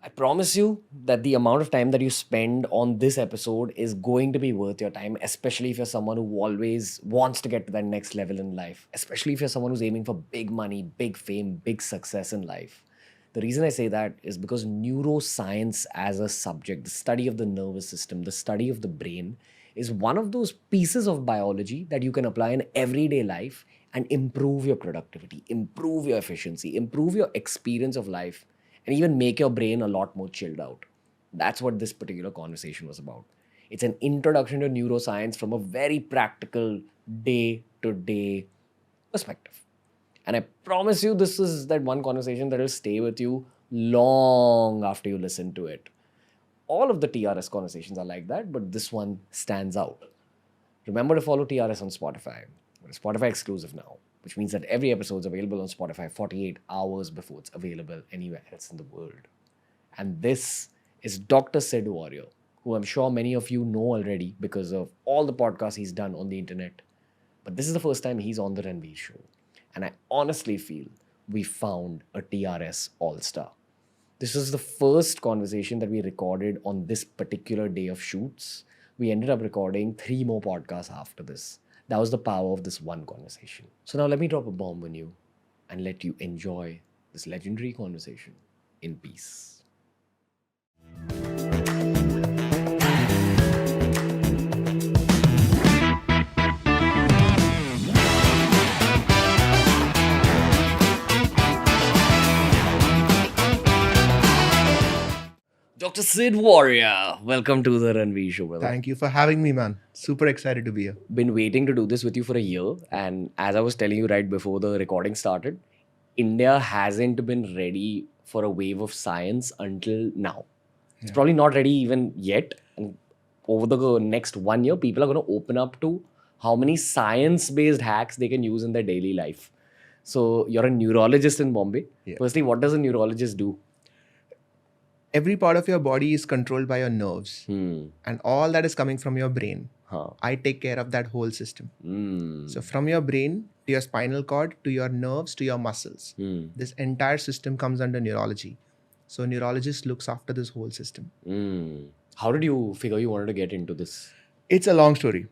I promise you that the amount of time that you spend on this episode is going to be worth your time, especially if you're someone who always wants to get to that next level in life, especially if you're someone who's aiming for big money, big fame, big success in life. The reason I say that is because neuroscience as a subject, the study of the nervous system, the study of the brain, is one of those pieces of biology that you can apply in everyday life and improve your productivity, improve your efficiency, improve your experience of life, and even make your brain a lot more chilled out. That's what this particular conversation was about. It's an introduction to neuroscience from a very practical, day to day perspective. And I promise you, this is that one conversation that will stay with you long after you listen to it. All of the TRS conversations are like that, but this one stands out. Remember to follow TRS on Spotify. It's Spotify exclusive now, which means that every episode is available on Spotify 48 hours before it's available anywhere else in the world. And this is Dr. Sid Warrior, who I'm sure many of you know already because of all the podcasts he's done on the internet. But this is the first time he's on the Ranveer show. And I honestly feel we found a TRS all-star. This is the first conversation that we recorded on this particular day of shoots. We ended up recording 3 more podcasts after this. That was the power of this one conversation. So now let me drop a bomb on you and let you enjoy this legendary conversation in peace. Dr. Sid Warrior, welcome to the Ranveer show, brother. Thank you for having me, man. Super excited to be here. Been waiting to do this with you for a year, and as I was telling you right before the recording started, India hasn't been ready for a wave of science until now. It's probably not ready even yet. And over the next 1 year, people are going to open up to how many science-based hacks they can use in their daily life. So you're a neurologist in Bombay. Yeah. Firstly, what does a neurologist do? Every part of your body is controlled by your nerves, Hmm. and all that is coming from your brain. Huh. I take care of that whole system. Hmm. So, from your brain to your spinal cord to your nerves to your muscles, Hmm. this entire system comes under neurology. So, neurologist looks after this whole system. Hmm. How did you figure you wanted to get into this? It's a long story.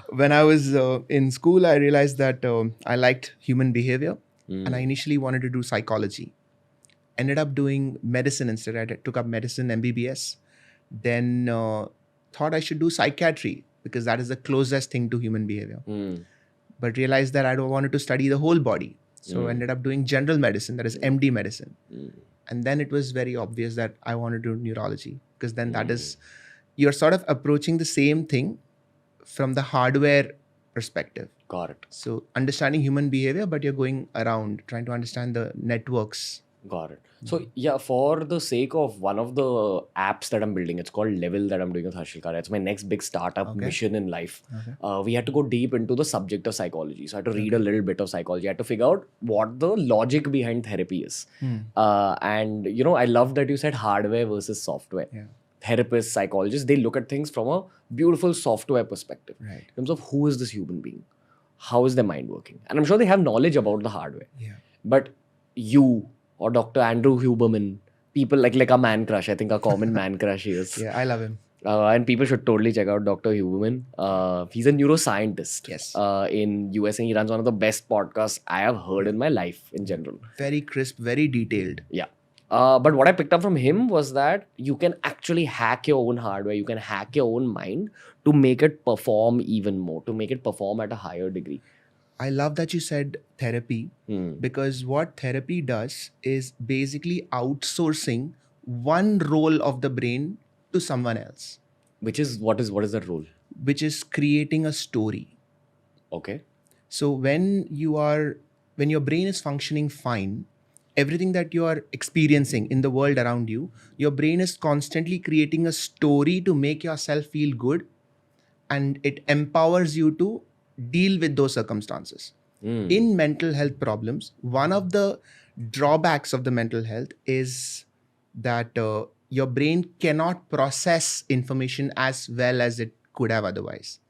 When I was in school, I realized that I liked human behavior, and I initially wanted to do psychology. Ended up doing medicine instead. I took up medicine, MBBS. Then thought I should do psychiatry because that is the closest thing to human behavior. But realized that I don't wanted to study the whole body. So ended up doing general medicine, that is MD medicine. And then it was very obvious that I wanted to do neurology because then that is, you're sort of approaching the same thing from the hardware perspective. Got it. So understanding human behavior, but you're going around trying to understand the networks. Got it. So yeah, for the sake of one of the apps that I'm building, it's called Level that I'm doing with Harshil Kara. It's my next big startup mission in life. We had to go deep into the subject of psychology. So I had to read a little bit of psychology. I had to figure out what the logic behind therapy is. And you know, I love that you said hardware versus software. Yeah. Therapists, psychologists, they look at things from a beautiful software perspective. Right. In terms of who is this human being? How is their mind working? And I'm sure they have knowledge about the hardware. Yeah. But you or Dr. Andrew Huberman, people like a man crush, I think a common man crush is. Yeah, I love him. And people should totally check out Dr. Huberman. He's a neuroscientist Yes. in US, and he runs one of the best podcasts I have heard in my life in general. Very crisp, very detailed. Yeah. But what I picked up from him was that you can actually hack your own hardware, you can hack your own mind to make it perform even more, to make it perform at a higher degree. I love that you said therapy because what therapy does is basically outsourcing one role of the brain to someone else, Which is what is that role? which is creating a story. Okay. So when your brain is functioning fine, everything that you are experiencing in the world around you, your brain is constantly creating a story to make yourself feel good, and it empowers you to deal with those circumstances. In mental health problems, one of the drawbacks of the mental health is that your brain cannot process information as well as it could have otherwise.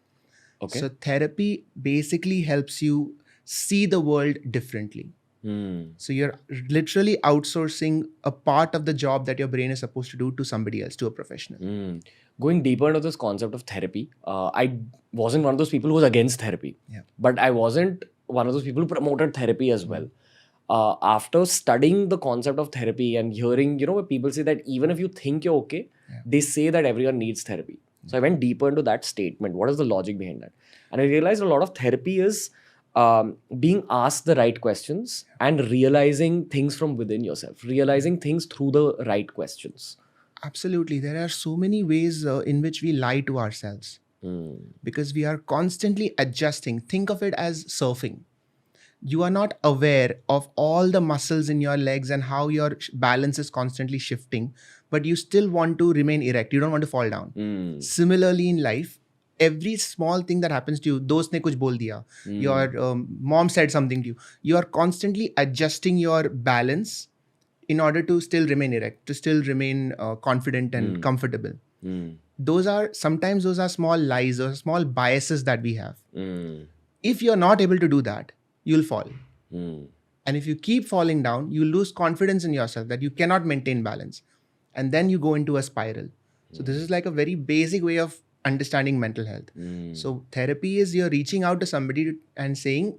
Okay. So therapy basically helps you see the world differently. So you're literally outsourcing a part of the job that your brain is supposed to do to somebody else, to a professional. Going deeper into this concept of therapy, I wasn't one of those people who was against therapy, but I wasn't one of those people who promoted therapy as well. After studying the concept of therapy and hearing, where people say that even if you think you're okay, they say that everyone needs therapy. So I went deeper into that statement. What is the logic behind that? And I realized a lot of therapy is being asked the right questions and realizing things from within yourself, realizing things through the right questions. Absolutely. There are so many ways in which we lie to ourselves because we are constantly adjusting. Think of it as surfing. You are not aware of all the muscles in your legs and how your balance is constantly shifting, but you still want to remain erect. You don't want to fall down. Similarly, in life, every small thing that happens to you, dost ne kuch bol diya, your mom said something to you, you are constantly adjusting your balance in order to still remain erect, to still remain confident and comfortable. Sometimes those are small lies or small biases that we have. If you're not able to do that, you'll fall. And if you keep falling down, you lose confidence in yourself that you cannot maintain balance. And then you go into a spiral. So this is like a very basic way of understanding mental health. So therapy is you're reaching out to somebody and saying,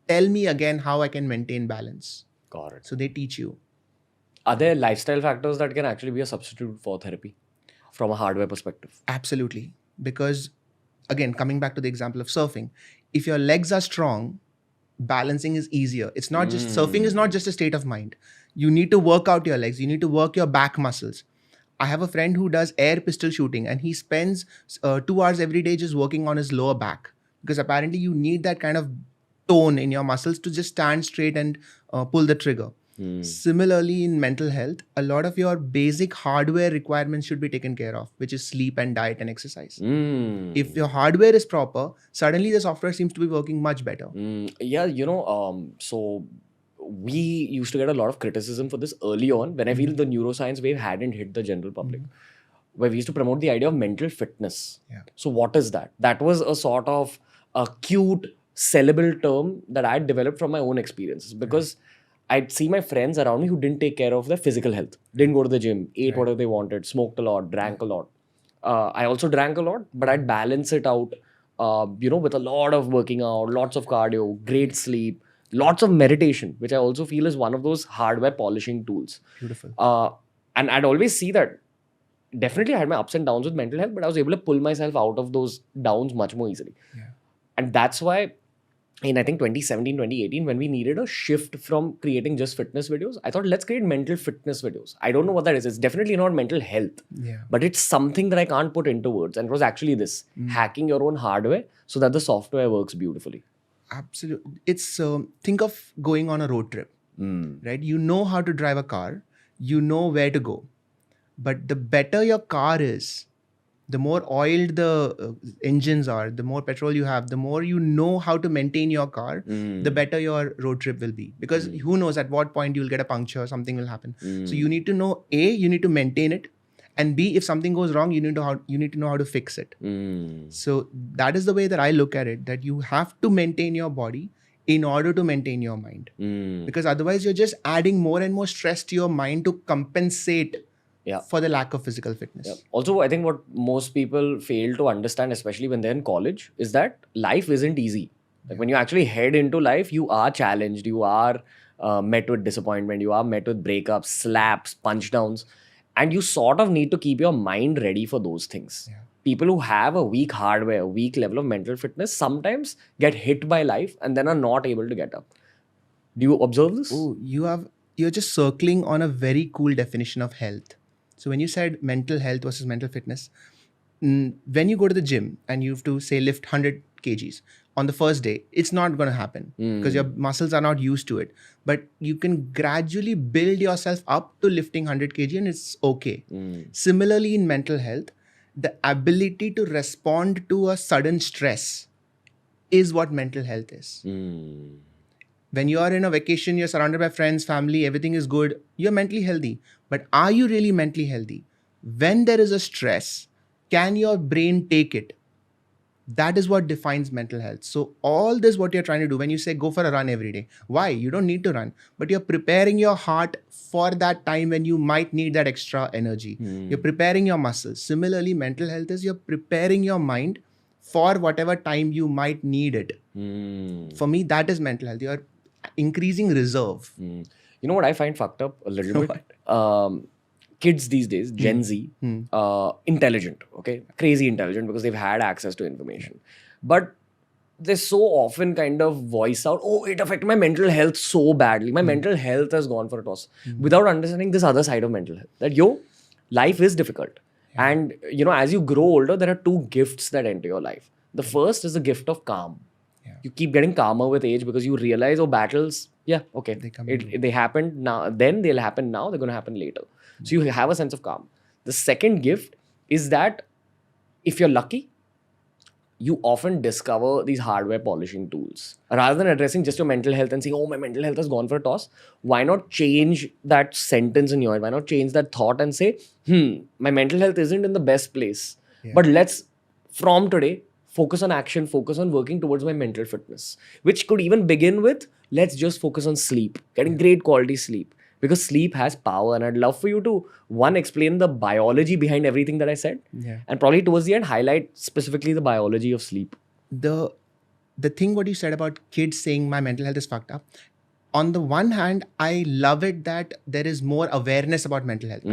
tell me again how I can maintain balance. Got it. So they teach you. Are there lifestyle factors that can actually be a substitute for therapy from a hardware perspective? Absolutely. Because again, coming back to the example of surfing, if your legs are strong, balancing is easier. It's not just surfing is not just a state of mind. You need to work out your legs. You need to work your back muscles. I have a friend who does air pistol shooting and he spends 2 hours every day just working on his lower back because apparently you need that kind of tone in your muscles to just stand straight and pull the trigger. Similarly, in mental health, a lot of your basic hardware requirements should be taken care of, which is sleep and diet and exercise. If your hardware is proper, suddenly the software seems to be working much better. Yeah, so we used to get a lot of criticism for this early on when I feel the neuroscience wave hadn't hit the general public, where we used to promote the idea of mental fitness. So what is that? That was a sort of a cute, sellable term that I had developed from my own experiences because I'd see my friends around me who didn't take care of their physical health, didn't go to the gym, ate whatever they wanted, smoked a lot, drank a lot. I also drank a lot, but I'd balance it out, with a lot of working out, lots of cardio, great sleep, lots of meditation, which I also feel is one of those hardware polishing tools. Beautiful. And I'd always see that definitely I had my ups and downs with mental health, but I was able to pull myself out of those downs much more easily. And that's why in I think 2017, 2018, when we needed a shift from creating just fitness videos, I thought let's create mental fitness videos. I don't know what that is. It's definitely not mental health, but it's something that I can't put into words. And it was actually this, hacking your own hardware so that the software works beautifully. Absolutely. It's think of going on a road trip, right? You know how to drive a car, you know where to go, but the better your car is, the more oiled the engines are, the more petrol you have, the more you know how to maintain your car, the better your road trip will be. Because who knows at what point you'll get a puncture, something will happen. So you need to know, A, you need to maintain it, and B, if something goes wrong, you need to know how to fix it. So that is the way that I look at it, that you have to maintain your body in order to maintain your mind. Because otherwise you're just adding more and more stress to your mind to compensate for the lack of physical fitness. Also, I think what most people fail to understand, especially when they're in college, is that life isn't easy. Like when you actually head into life, you are challenged, you are met with disappointment, you are met with breakups, slaps, punch downs, and you sort of need to keep your mind ready for those things. People who have a weak hardware, a weak level of mental fitness sometimes get hit by life and then are not able to get up. Do you observe this? Oh, you're just circling on a very cool definition of health. So when you said mental health versus mental fitness, when you go to the gym and you have to say lift 100 kgs on the first day, it's not going to happen because your muscles are not used to it. But you can gradually build yourself up to lifting 100 kg and it's okay. Similarly, in mental health, the ability to respond to a sudden stress is what mental health is. When you are in a vacation, you're surrounded by friends, family, everything is good, you're mentally healthy. But are you really mentally healthy? When there is a stress, can your brain take it? That is what defines mental health. So all this, what you're trying to do when you say go for a run every day, why? You don't need to run, but you're preparing your heart for that time when you might need that extra energy. You're preparing your muscles. Similarly, mental health is you're preparing your mind for whatever time you might need it. For me, that is mental health. You're increasing reserve. You know what I find fucked up a little bit? Kids these days, Gen Z, intelligent, okay? Crazy intelligent because they've had access to information. But they so often kind of voice out, oh, it affected my mental health so badly. My mental health has gone for a toss. Without understanding this other side of mental health. That, life is difficult. And, as you grow older, there are two gifts that enter your life. The first is the gift of calm. You keep getting calmer with age because you realize, battles, okay, they happened now, then they'll happen now, they're going to happen later. So you have a sense of calm. The second gift is that if you're lucky, you often discover these hardware polishing tools. Rather than addressing just your mental health and saying, oh, my mental health has gone for a toss, why not change that sentence in your head? Why not change that thought and say, my mental health isn't in the best place. But let's, from today, focus on action, focus on working towards my mental fitness, which could even begin with, let's just focus on sleep, getting great quality sleep. Because sleep has power, and I'd love for you to, one, explain the biology behind everything that I said, and probably towards the end, highlight specifically the biology of sleep. The thing what you said about kids saying my mental health is fucked up, on the one hand, I love it that there is more awareness about mental health.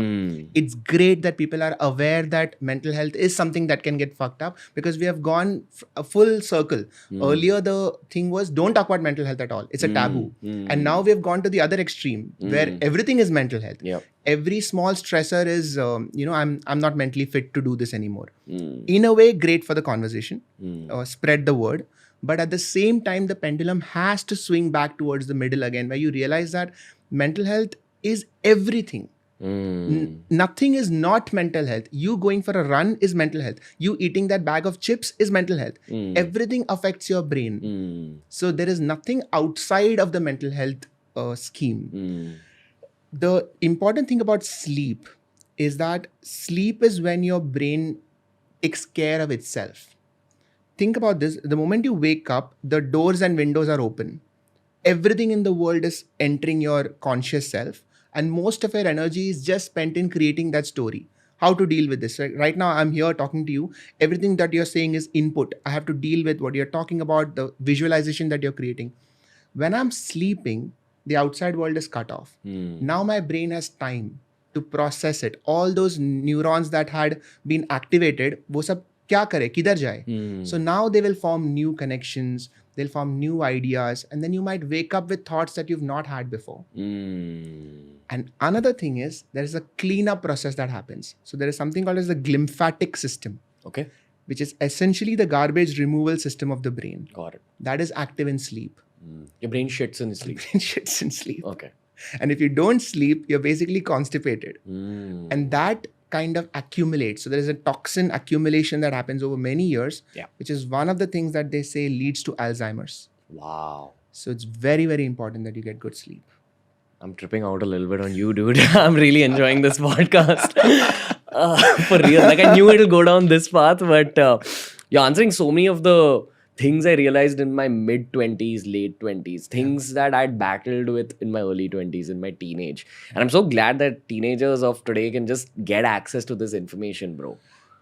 It's great that people are aware that mental health is something that can get fucked up, because we have gone a full circle. Earlier, the thing was don't talk about mental health at all. It's a taboo. And now we have gone to the other extreme where everything is mental health. Every small stressor is, I'm not mentally fit to do this anymore. In a way, great for the conversation, spread the word. But at the same time, the pendulum has to swing back towards the middle again, where you realize that mental health is everything. Nothing is not mental health. You going for a run is mental health. You eating that bag of chips is mental health. Everything affects your brain. So there is nothing outside of the mental health scheme. The important thing about sleep is that sleep is when your brain takes care of itself. Think about this. The moment you wake up, the doors and windows are open. Everything in the world is entering your conscious self. And most of your energy is just spent in creating that story. How to deal with this. Right now, I'm here talking to you. Everything that you're saying is input. I have to deal with what you're talking about, the visualization that you're creating. When I'm sleeping, the outside world is cut off. Now my brain has time to process it. All those neurons that had been activated, wo sab kya kare, kidhar jaye? So now they will form new connections, they'll form new ideas, and then you might wake up with thoughts that you've not had before. And another thing is, there is a cleanup process that happens. So there is something called as the glymphatic system. Okay. Which is essentially the garbage removal system of the brain. Got it. That is active in sleep. Your brain shits in sleep. Brain shits in sleep. Okay. And if you don't sleep, you're basically constipated. And that kind of accumulates. So there is a toxin accumulation that happens over many years, which is one of the things that they say leads to Alzheimer's. Wow. So it's very, very important that you get good sleep. I'm tripping out a little bit on you, dude. I'm really enjoying this podcast. For real. Like, I knew it'll go down this path, but you're answering so many of the things I realized in my mid-20s, late 20s, things that I'd battled with in my early 20s, in my teenage. And I'm so glad that teenagers of today can just get access to this information, bro.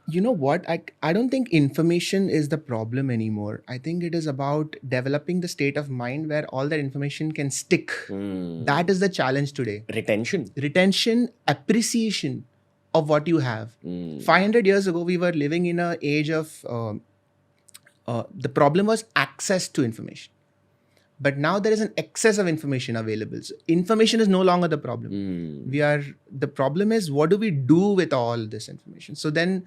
You know what? I don't think information is the problem anymore. I think it is about developing the state of mind where all that information can stick. That is the challenge today. Retention, appreciation of what you have. 500 years ago, we were living in an age of... the problem was access to information. But now there is an excess of information available. So information is no longer the problem. The problem is, what do we do with all this information? So then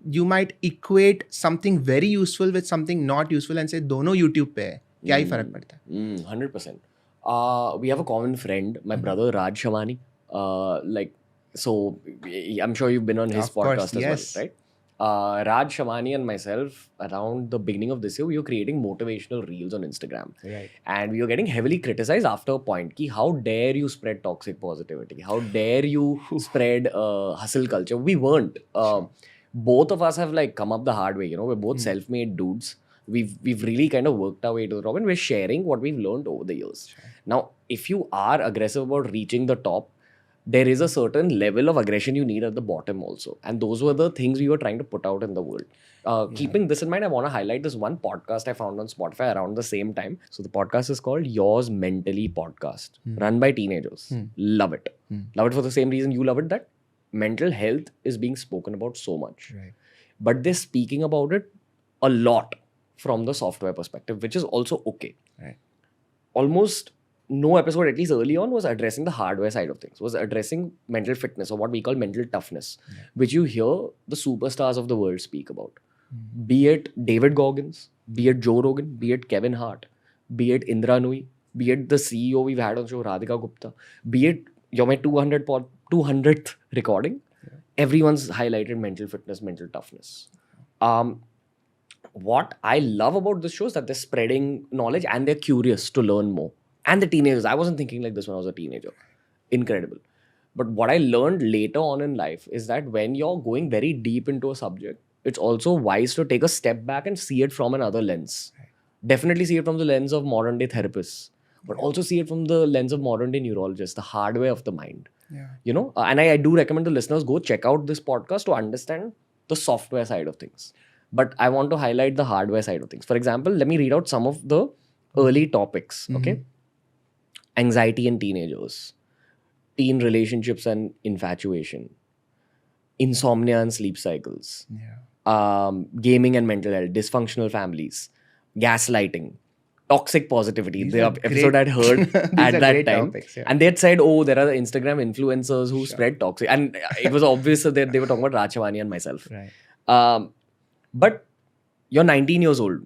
you might equate something very useful with something not useful and say, dono YouTube pe hai. Kya hi farak padta hai? 100%. We have a common friend, my brother Raj Shamani. So I'm sure you've been on his podcast as well, right? Raj Shamani and myself, around the beginning of this year, we were creating motivational reels on Instagram. Right. And we were getting heavily criticized after a point. Ki, how dare you spread toxic positivity? How dare you spread hustle culture? We weren't. both of us have like come up the hard way. We're both self-made dudes. We've really kind of worked our way to the top, and we're sharing what we've learned over the years. Sure. Now, if you are aggressive about reaching the top, there is a certain level of aggression you need at the bottom also. And those were the things we were trying to put out in the world. Keeping this in mind, I want to highlight this one podcast I found on Spotify around the same time. So the podcast is called Yours Mentally Podcast, run by teenagers. Love it. Love it for the same reason you love it, that mental health is being spoken about so much. Right. But they're speaking about it a lot from the software perspective, which is also okay. Right. Almost no episode, at least early on, was addressing the hardware side of things, was addressing mental fitness, or what we call mental toughness, which you hear the superstars of the world speak about. Be it David Goggins, be it Joe Rogan, be it Kevin Hart, be it Indra Nooyi, be it the CEO we've had on the show, Radhika Gupta, be it my 200th recording, everyone's highlighted mental fitness, mental toughness. What I love about this show is that they're spreading knowledge and they're curious to learn more. And the teenagers, I wasn't thinking like this when I was a teenager. Incredible. But what I learned later on in life is that when you're going very deep into a subject, it's also wise to take a step back and see it from another lens. Definitely see it from the lens of modern day therapists, but also see it from the lens of modern day neurologists, the hardware of the mind. Yeah. And I do recommend the listeners go check out this podcast to understand the software side of things. But I want to highlight the hardware side of things. For example, let me read out some of the early topics. Okay. Anxiety in teenagers, teen relationships and infatuation, insomnia and sleep cycles, gaming and mental health, dysfunctional families, gaslighting, toxic positivity. These The are episode great- I'd heard These at are that great time. topics, yeah. And they had said, oh, there are the Instagram influencers who spread toxic. And it was obvious that they were talking about Rajavani and myself. Right. But you're 19 years old.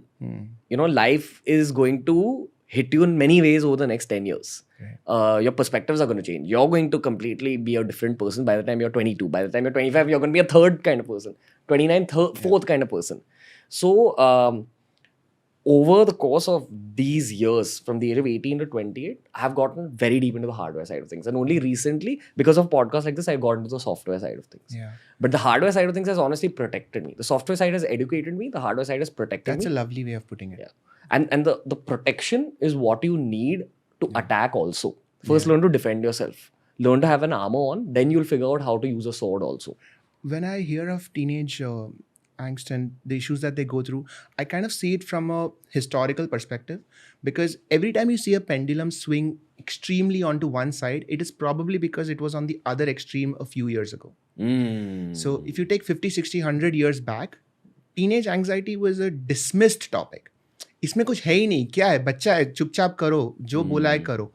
Life is going to hit you in many ways over the next 10 years. Right. Your perspectives are going to change. You're going to completely be a different person by the time you're 22. By the time you're 25, you're going to be a third kind of person. 29, fourth kind of person. So, over the course of these years, from the age of 18 to 28, I've gotten very deep into the hardware side of things. And only recently, because of podcasts like this, I've gotten into the software side of things. Yeah. But the hardware side of things has honestly protected me. The software side has educated me. The hardware side has protected That's me. a lovely way of putting it. Yeah. And the protection is what you need to attack also. First, learn to defend yourself. Learn to have an armor on. Then you'll figure out how to use a sword also. When I hear of teenage angst and the issues that they go through, I kind of see it from a historical perspective, because every time you see a pendulum swing extremely onto one side, it is probably because it was on the other extreme a few years ago. So if you take 50, 60, 100 years back, teenage anxiety was a dismissed topic. इसमें कुछ है ही नहीं, क्या है, बच्चा है, चुपचाप करो, जो बोला है करो.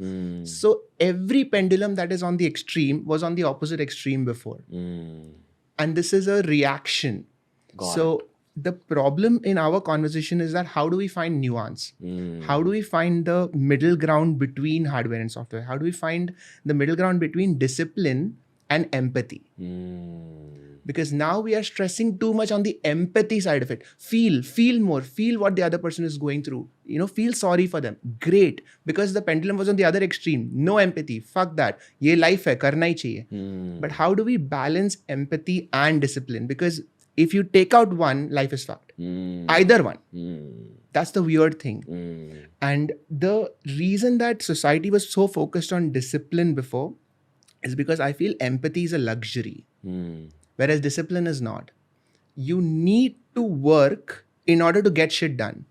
So every pendulum that is on the extreme was on the opposite extreme before. And this is a reaction. So the problem in our conversation is that how do we find nuance? How do we find the middle ground between hardware and software? How do we find the middle ground between discipline and empathy? Because now we are stressing too much on the empathy side of it. Feel more, feel what the other person is going through. Feel sorry for them. Great. Because the pendulum was on the other extreme. No empathy. Fuck that. Ye life hai, karna hi chahiye. But how do we balance empathy and discipline? Because if you take out one, life is fucked. Either one. That's the weird thing. And the reason that society was so focused on discipline before is because I feel empathy is a luxury. Whereas discipline is not. You need to work in order to get shit done.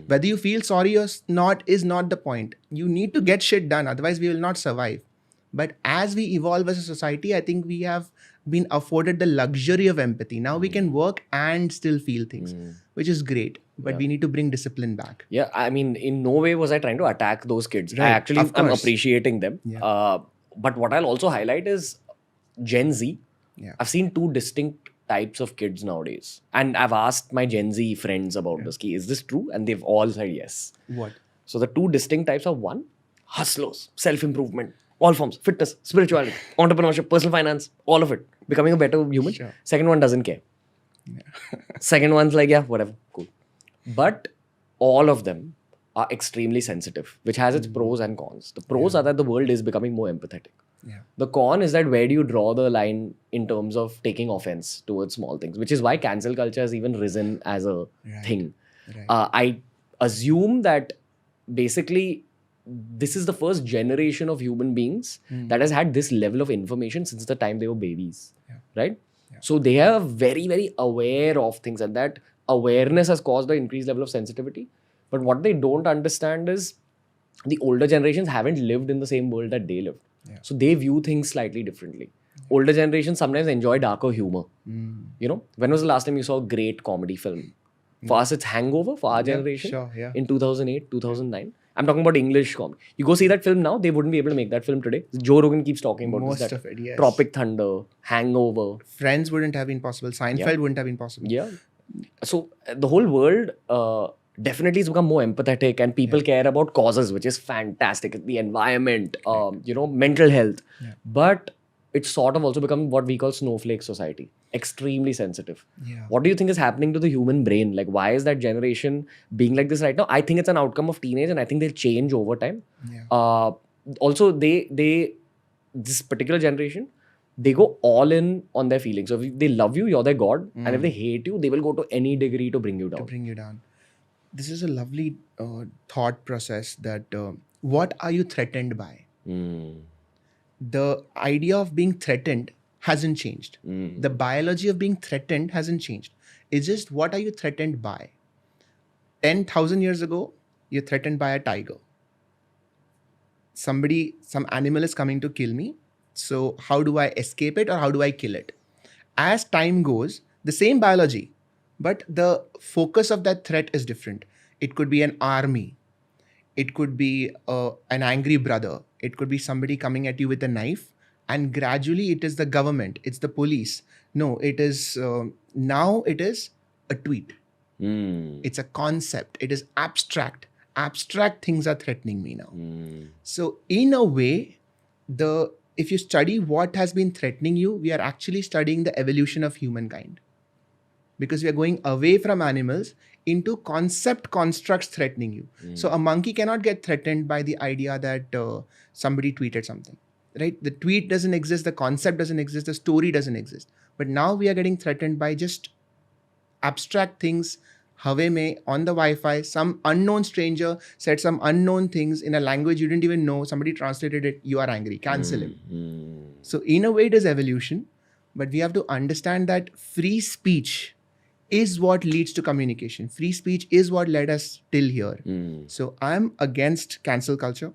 Whether you feel sorry or not is not the point. You need to get shit done. Otherwise, we will not survive. But as we evolve as a society, I think we have been afforded the luxury of empathy. Now we can work and still feel things, which is great. But we need to bring discipline back. Yeah, I mean, in no way was I trying to attack those kids. Right, I actually of am course. appreciating them. Yeah. But what I'll also highlight is Gen Z. Yeah. I've seen two distinct types of kids nowadays. And I've asked my Gen Z friends about this. Is this true? And they've all said yes. What? So the two distinct types are, one, hustlers, self-improvement, all forms, fitness, spirituality, entrepreneurship, personal finance, all of it. Becoming a better human. Sure. Second one doesn't care. Second one's like, yeah, whatever, cool. But all of them are extremely sensitive, which has its pros and cons. The pros are that the world is becoming more empathetic. Yeah. The con is that where do you draw the line in terms of taking offense towards small things, which is why cancel culture has even risen as a Right. thing. Right. I assume that basically this is the first generation of human beings that has had this level of information since the time they were babies, Yeah. right? Yeah. So they are very, very aware of things, and that awareness has caused an increased level of sensitivity. But what they don't understand is the older generations haven't lived in the same world that they lived. Yeah. So they view things slightly differently. Older generations sometimes enjoy darker humor. You know, when was the last time you saw a great comedy film? For us, it's Hangover for our generation Sure. Yeah. in 2008, 2009. I'm talking about English comedy. You go see that film now, they wouldn't be able to make that film today. Joe Rogan keeps talking about Most this, that of it, yes. Tropic Thunder, Hangover. Friends wouldn't have been possible. Seinfeld wouldn't have been possible. Yeah. So the whole world definitely has become more empathetic, and people care about causes, which is fantastic. The environment, mental health. Yeah. But it's sort of also become what we call snowflake society. Extremely sensitive. Yeah. What do you think is happening to the human brain? Like, why is that generation being like this right now? I think it's an outcome of teenage, and I think they'll change over time. Yeah. Also, this particular generation, they go all in on their feelings. So if they love you, you're their god. And if they hate you, they will go to any degree to bring you down. To bring you down. This is a lovely thought process that what are you threatened by? The idea of being threatened hasn't changed. The biology of being threatened hasn't changed. It's just what are you threatened by? 10,000 years ago, you're threatened by a tiger. Some animal is coming to kill me. So how do I escape it or how do I kill it? As time goes, the same biology, but the focus of that threat is different. It could be an army. It could be an angry brother. It could be somebody coming at you with a knife. And gradually it is the government. It's the police. No, it is, now it is a tweet. It's a concept. It is abstract. Abstract things are threatening me now. So in a way, if you study what has been threatening you, we are actually studying the evolution of humankind. Because we are going away from animals into concept constructs threatening you. So a monkey cannot get threatened by the idea that somebody tweeted something, right? The tweet doesn't exist, the concept doesn't exist, the story doesn't exist. But now we are getting threatened by just abstract things. Hawe mein, on the Wi-Fi, some unknown stranger said some unknown things in a language you didn't even know. Somebody translated it, you are angry, cancel him. So in a way it is evolution, but we have to understand that free speech is what leads to communication. Free speech is what led us till here. So I'm against cancel culture.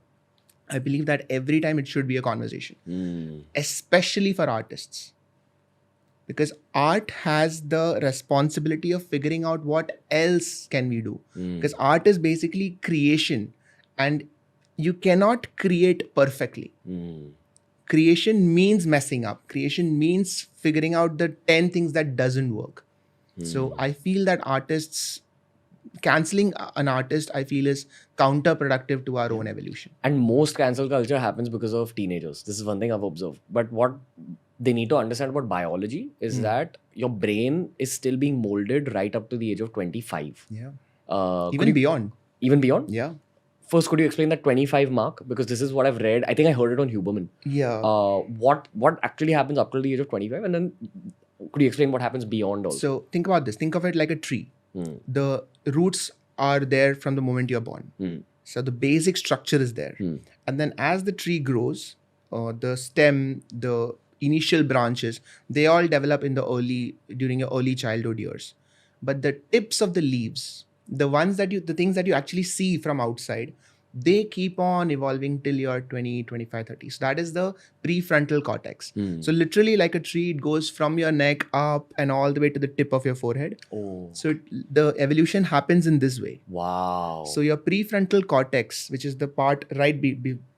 I believe that every time it should be a conversation, especially for artists. Because art has the responsibility of figuring out what else can we do. Because art is basically creation, and you cannot create perfectly. Creation means messing up. Creation means figuring out the 10 things that doesn't work. So I feel that canceling an artist, I feel, is counterproductive to our own evolution. And most cancel culture happens because of teenagers. This is one thing I've observed. But what they need to understand about biology is that your brain is still being molded right up to the age of 25. Yeah. Even beyond. Even beyond? Yeah. First, could you explain that 25 mark? Because this is what I've read. I think I heard it on Huberman. Yeah. What actually happens up to the age of 25? And then could you explain what happens beyond also? So think about this. Think of it like a tree. The roots are there from the moment you're born. So the basic structure is there. And then as the tree grows, the stem, the initial branches, they all develop during your early childhood years. But the tips of the leaves, the things that you actually see from outside, they keep on evolving till you're 20, 25, 30. So that is the prefrontal cortex. So literally like a tree, it goes from your neck up and all the way to the tip of your forehead. So the evolution happens in this way. Wow. So your prefrontal cortex, which is the part right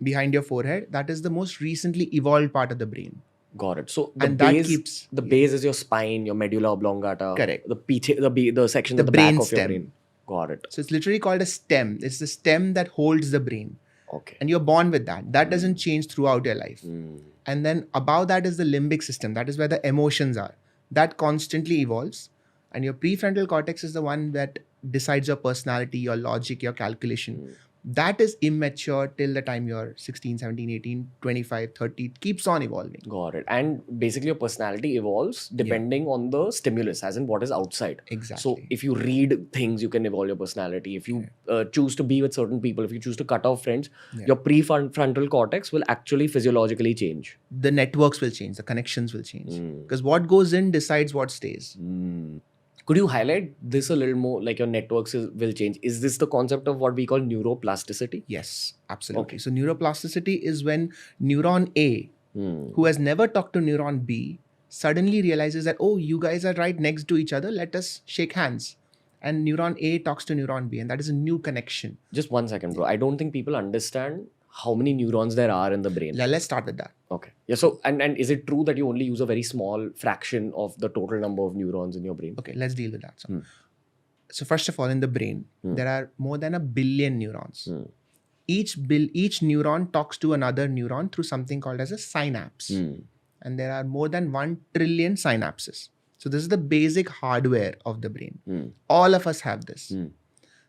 behind your forehead, that is the most recently evolved part of the brain. Got it. So the And base, that keeps base is your spine, your medulla oblongata. Correct. The section at the brain back of stem. your brain. Got it. So it's literally called a stem. It's the stem that holds the brain. Okay. And you're born with that. That doesn't change throughout your life. And then above that is the limbic system. That is where the emotions are. That constantly evolves. And your prefrontal cortex is the one that decides your personality, your logic, your calculation. That is immature till the time you're 16, 17, 18, 25, 30. It keeps on evolving. Got it. And basically, your personality evolves depending on the stimulus, as in what is outside. Exactly. So, if you read things, you can evolve your personality. If you choose to be with certain people, if you choose to cut off friends, your prefrontal cortex will actually physiologically change. The networks will change, the connections will change. Because what goes in decides what stays. Could you highlight this a little more? Like your networks will change. Is this the concept of what we call neuroplasticity? Yes, absolutely. So neuroplasticity is when neuron A, who has never talked to neuron B, suddenly realizes that, oh, you guys are right next to each other. Let us shake hands. And neuron A talks to neuron B, and that is a new connection. Just 1 second, bro. I don't think people understand how many neurons there are in the brain. Let's start with that. Okay. Yeah. So, and is it true that you only use a very small fraction of the total number of neurons in your brain? Okay, let's deal with that. So first of all, in the brain, there are more than 1 billion neurons. Each neuron talks to another neuron through something called as a synapse. And there are more than 1 trillion synapses. So this is the basic hardware of the brain. All of us have this.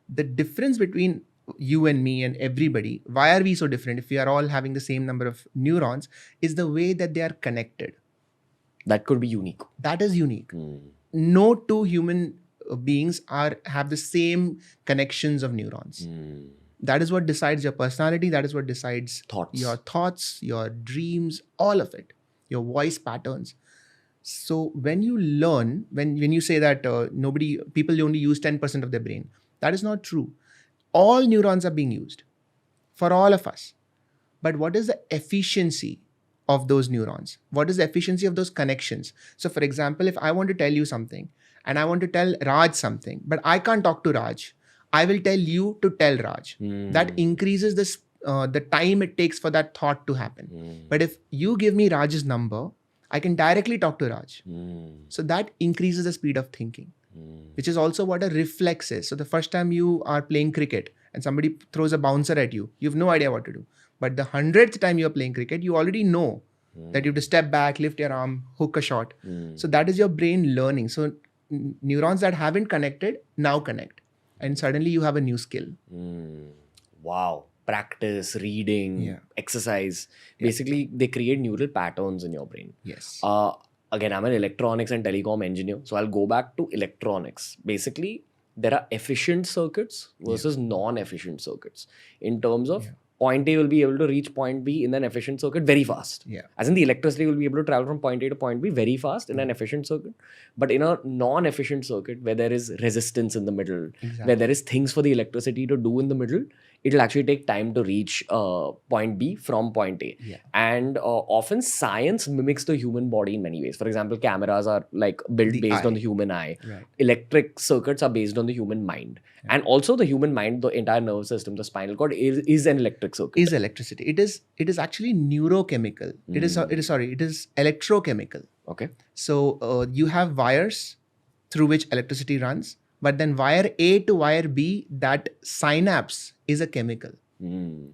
The difference between you and me and everybody, why are we so different if we are all having the same number of neurons, is the way that they are connected. That could be unique. That is unique. No two human beings have the same connections of neurons. That is what decides your personality. That is what decides your thoughts, your dreams, all of it, your voice patterns. So when you learn, when you say that people only use 10% of their brain, that is not true. All neurons are being used for all of us. But what is the efficiency of those neurons? What is the efficiency of those connections? So for example, if I want to tell you something and I want to tell Raj something, but I can't talk to Raj, I will tell you to tell Raj. That increases the time it takes for that thought to happen. But if you give me Raj's number, I can directly talk to Raj. So that increases the speed of thinking. Which is also what a reflex is. So the first time you are playing cricket and somebody throws a bouncer at you, you have no idea what to do. But the 100th time you're playing cricket, you already know that you have to step back, lift your arm, hook a shot. So that is your brain learning. So neurons that haven't connected now connect. And suddenly you have a new skill. Wow. Practice, reading, exercise. Basically, they create neural patterns in your brain. Yes. Again, I'm an electronics and telecom engineer. So I'll go back to electronics. Basically, there are efficient circuits versus non-efficient circuits. In terms of point A will be able to reach point B in an efficient circuit very fast. As in the electricity will be able to travel from point A to point B very fast in an efficient circuit. But in a non-efficient circuit where there is resistance in the middle, where there is things for the electricity to do in the middle, it'll actually take time to reach point B from point A. And often science mimics the human body in many ways. For example, cameras are like built based on the human eye. Electric circuits are based on the human mind. And also the human mind, the entire nervous system, the spinal cord is an electric circuit. Is electricity. It is actually neurochemical. It is electrochemical. Okay. So you have wires through which electricity runs. But then wire A to wire B, that synapse is a chemical.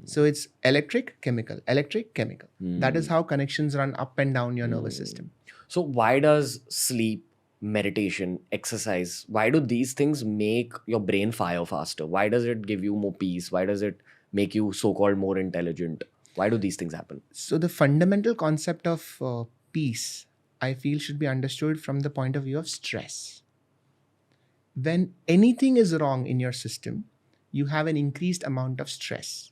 So it's electric, chemical. That is how connections run up and down your nervous system. So why does sleep, meditation, exercise, why do these things make your brain fire faster? Why does it give you more peace? Why does it make you so-called more intelligent? Why do these things happen? So the fundamental concept of peace, I feel, should be understood from the point of view of stress. When anything is wrong in your system, you have an increased amount of stress.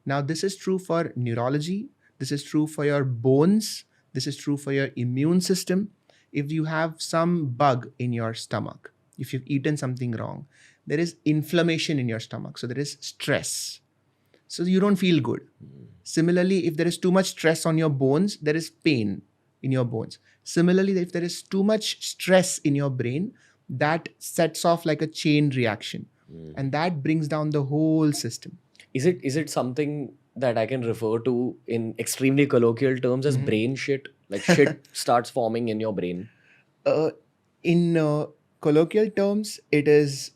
Now, this is true for neurology. This is true for your bones. This is true for your immune system. If you have some bug in your stomach, if you've eaten something wrong, there is inflammation in your stomach. So there is stress. So you don't feel good. Similarly, if there is too much stress on your bones, there is pain in your bones. Similarly, if there is too much stress in your brain, that sets off like a chain reaction. And that brings down the whole system. Is it something that I can refer to in extremely colloquial terms as brain shit? Like shit starts forming in your brain? In colloquial terms, it is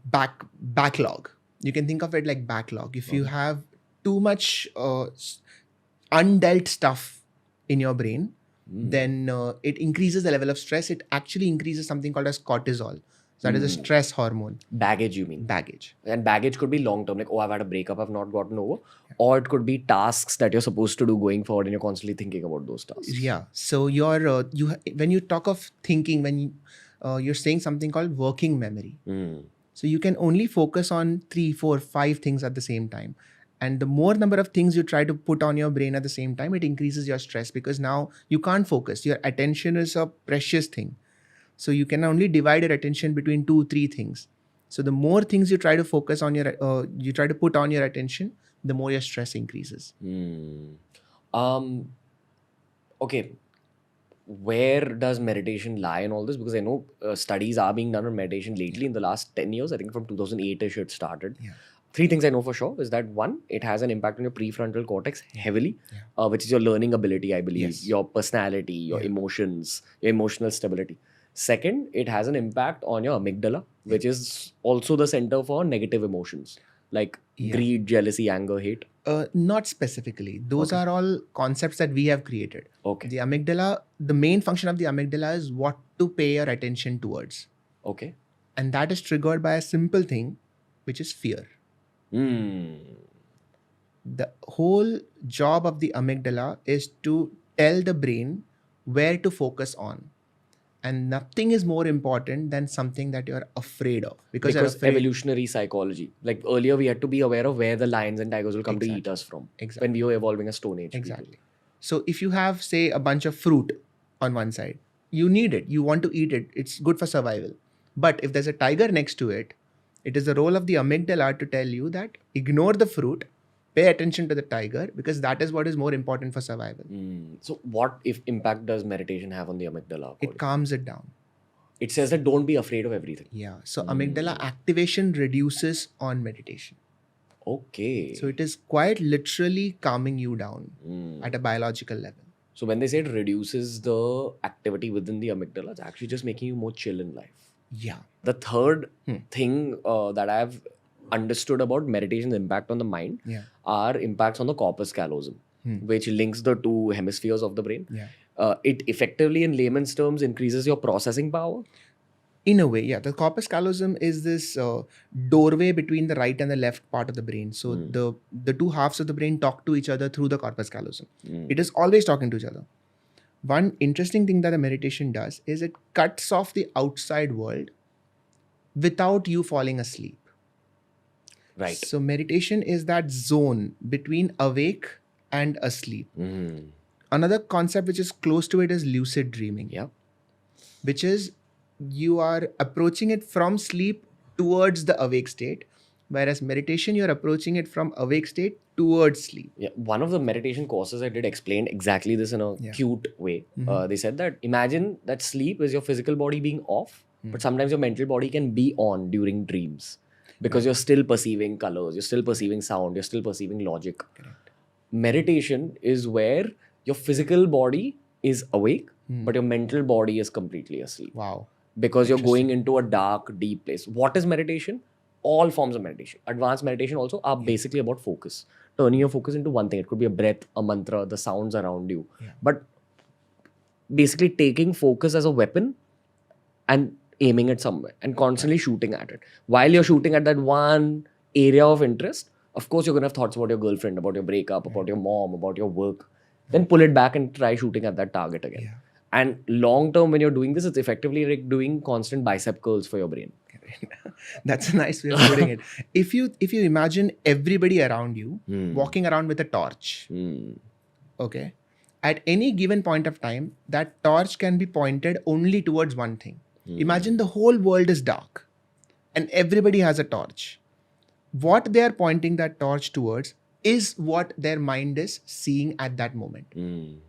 backlog. You can think of it like backlog. If you have too much undealt stuff in your brain, then it increases the level of stress. It actually increases something called as cortisol. So that is a stress hormone, Baggage, you mean? baggage. And baggage could be long term, like, oh, I've had a breakup, I've not gotten over. Or it could be tasks that you're supposed to do going forward and you're constantly thinking about those tasks. Yeah. So when you talk of thinking, you're saying something called working memory. So you can only focus on 3, 4, 5 things at the same time. And the more number of things you try to put on your brain at the same time, it increases your stress because now you can't focus. Your attention is a precious thing. So you can only divide your attention between 2, 3 things. So the more things you try to focus on you try to put on your attention, the more your stress increases. Okay. Where does meditation lie in all this? Because I know studies are being done on meditation lately in the last 10 years. I think from 2008-ish it started. Yeah. 3 things I know for sure is that 1, it has an impact on your prefrontal cortex heavily, which is your learning ability, I believe, Yes. your personality, your emotions, your emotional stability. 2nd, it has an impact on your amygdala, which is also the center for negative emotions like greed, jealousy, anger, hate. Not specifically. Those are all concepts that we have created. Okay. The amygdala, the main function of the amygdala is what to pay your attention towards. Okay. And that is triggered by a simple thing, which is fear. The whole job of the amygdala is to tell the brain where to focus on. And nothing is more important than something that you're afraid of. Because evolutionary psychology. Like earlier, we had to be aware of where the lions and tigers will come to eat us from. Exactly. When we were evolving as Stone Age Exactly. people. So if you have, say, a bunch of fruit on one side, you need it. You want to eat it. It's good for survival. But if there's a tiger next to it, it is the role of the amygdala to tell you that ignore the fruit, pay attention to the tiger, because that is what is more important for survival. So what if impact does meditation have on the amygdala? It calms it down. It says that don't be afraid of everything. Yeah. So amygdala activation reduces on meditation. Okay. So it is quite literally calming you down at a biological level. So when they say it reduces the activity within the amygdala, it's actually just making you more chill in life. Yeah. The third thing that I've understood about meditation's impact on the mind are impacts on the corpus callosum, which links the 2 hemispheres of the brain. Yeah. It effectively, in layman's terms, increases your processing power. In a way, yeah. The corpus callosum is this doorway between the right and the left part of the brain. So the 2 halves of the brain talk to each other through the corpus callosum. It is always talking to each other. One interesting thing that a meditation does is it cuts off the outside world without you falling asleep. Right. So meditation is that zone between awake and asleep. Another concept which is close to it is lucid dreaming. Yeah. Which is you are approaching it from sleep towards the awake state, whereas meditation, you're approaching it from awake state towards sleep. Yeah. One of the meditation courses I did explained exactly this in a cute way. They said that imagine that sleep is your physical body being off, but sometimes your mental body can be on during dreams because you're still perceiving colors, you're still perceiving sound, you're still perceiving logic. Correct. Meditation is where your physical body is awake, but your mental body is completely asleep. Wow. Because you're going into a dark, deep place. What is meditation? All forms of meditation. Advanced meditation also are basically about focus. Turning your focus into one thing. It could be a breath, a mantra, the sounds around you. But basically taking focus as a weapon and aiming it somewhere and constantly shooting at it. While you're shooting at that one area of interest, of course you're going to have thoughts about your girlfriend, about your breakup, about your mom, about your work. Then pull it back and try shooting at that target again. Yeah. And long term, when you're doing this, it's effectively like doing constant bicep curls for your brain. That's a nice way of putting it. If you imagine everybody around you walking around with a torch, okay, at any given point of time, that torch can be pointed only towards one thing. Imagine the whole world is dark and everybody has a torch. What they are pointing that torch towards is what their mind is seeing at that moment.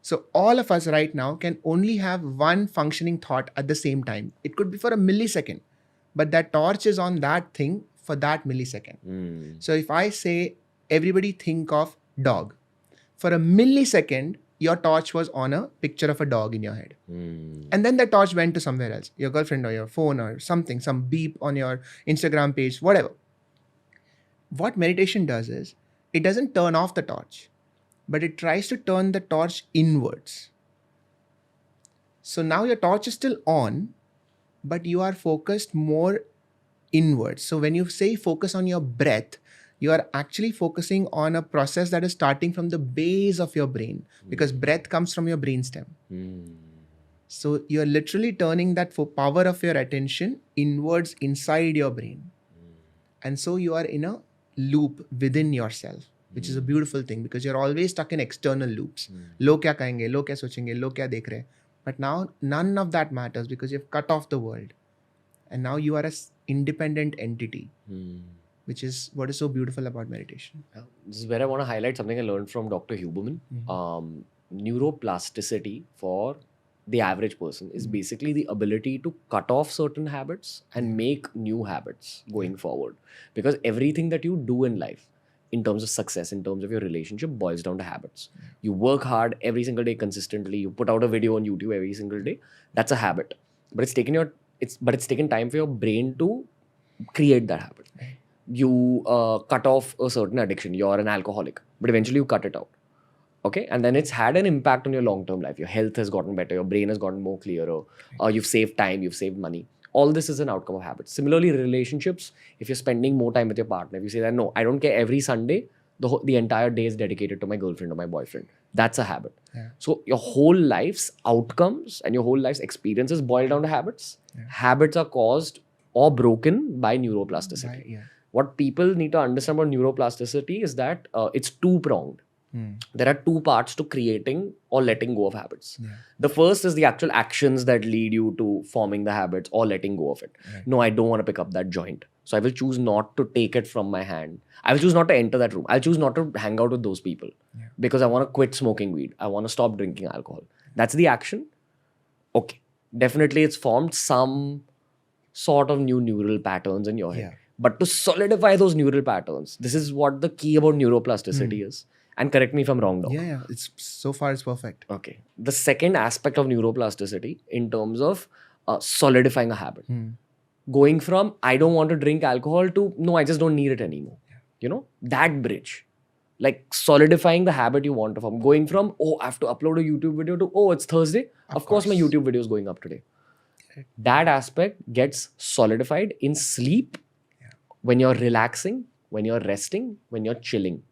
So all of us right now can only have one functioning thought at the same time. It could be for a millisecond, but that torch is on that thing for that millisecond. So if I say, everybody think of dog, for a millisecond, your torch was on a picture of a dog in your head. And then the torch went to somewhere else, your girlfriend or your phone or something, some beep on your Instagram page, whatever. What meditation does is, it doesn't turn off the torch, but it tries to turn the torch inwards. So now your torch is still on, but you are focused more inwards. So when you say focus on your breath, you are actually focusing on a process that is starting from the base of your brain, because breath comes from your brainstem. So you're literally turning that for power of your attention inwards inside your brain. And so you are in a loop within yourself, which is a beautiful thing, because you're always stuck in external loops. Log kya kahenge, log kya sochenge, log kya dekh rahe. But now none of that matters, because you've cut off the world. And now you are an independent entity, which is what is so beautiful about meditation. This is where I want to highlight something I learned from Dr. Huberman. Neuroplasticity for the average person is basically the ability to cut off certain habits and make new habits going forward. Because everything that you do in life, in terms of success, in terms of your relationship, boils down to habits. You work hard every single day consistently. You put out a video on YouTube every single day. That's a habit. But it's taken time for your brain to create that habit. You cut off a certain addiction. You're an alcoholic, but eventually you cut it out. Okay, and then it's had an impact on your long-term life. Your health has gotten better. Your brain has gotten more clearer. You've saved time. You've saved money. All this is an outcome of habits. Similarly, relationships. If you're spending more time with your partner, if you say that no, I don't care. Every Sunday, the entire day is dedicated to my girlfriend or my boyfriend. That's a habit. Yeah. So your whole life's outcomes and your whole life's experiences boil down to habits. Yeah. Habits are caused or broken by neuroplasticity. What people need to understand about neuroplasticity is that it's two-pronged. There are two parts to creating or letting go of habits. The first is the actual actions that lead you to forming the habits or letting go of it. No, I don't want to pick up that joint. So I will choose not to take it from my hand. I will choose not to enter that room. I'll choose not to hang out with those people because I want to quit smoking weed. I want to stop drinking alcohol. That's the action. Okay. Definitely it's formed some sort of new neural patterns in your head. But to solidify those neural patterns, this is what the key about neuroplasticity is. And correct me if I'm wrong, Doc. Yeah. It's so far it's perfect. Okay. The second aspect of neuroplasticity in terms of solidifying a habit. Going from, I don't want to drink alcohol to, no, I just don't need it anymore. You know, that bridge. Like solidifying the habit you want to form. Going from, oh, I have to upload a YouTube video to, oh, it's Thursday. Of course, my YouTube video is going up today. That aspect gets solidified in sleep, when you're relaxing, when you're resting, when you're chilling.